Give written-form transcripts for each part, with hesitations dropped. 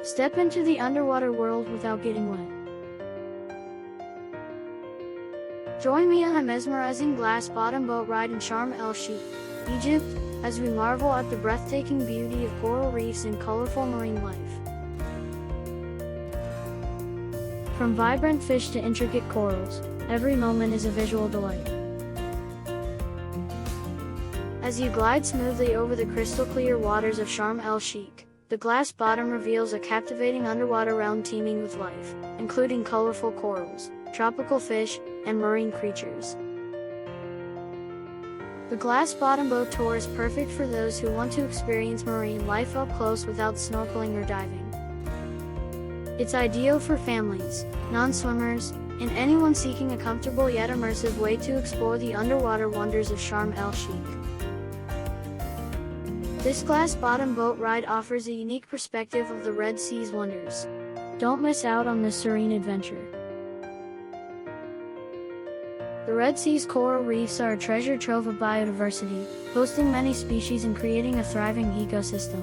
Step into the underwater world without getting wet. Join me on a mesmerizing glass-bottom boat ride in Sharm El Sheikh, Egypt, as we marvel at the breathtaking beauty of coral reefs and colorful marine life. From vibrant fish to intricate corals, every moment is a visual delight. As you glide smoothly over the crystal-clear waters of Sharm El Sheikh, the glass bottom reveals a captivating underwater realm teeming with life, including colorful corals, tropical fish, and marine creatures. The glass bottom boat tour is perfect for those who want to experience marine life up close without snorkeling or diving. It's ideal for families, non-swimmers, and anyone seeking a comfortable yet immersive way to explore the underwater wonders of Sharm El Sheikh. This glass-bottom boat ride offers a unique perspective of the Red Sea's wonders. Don't miss out on this serene adventure. The Red Sea's coral reefs are a treasure trove of biodiversity, hosting many species and creating a thriving ecosystem.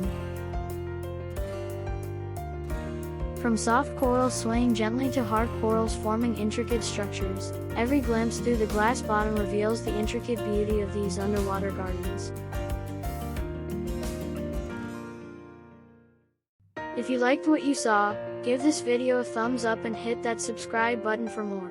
From soft corals swaying gently to hard corals forming intricate structures, every glimpse through the glass bottom reveals the intricate beauty of these underwater gardens. If you liked what you saw, give this video a thumbs up and hit that subscribe button for more.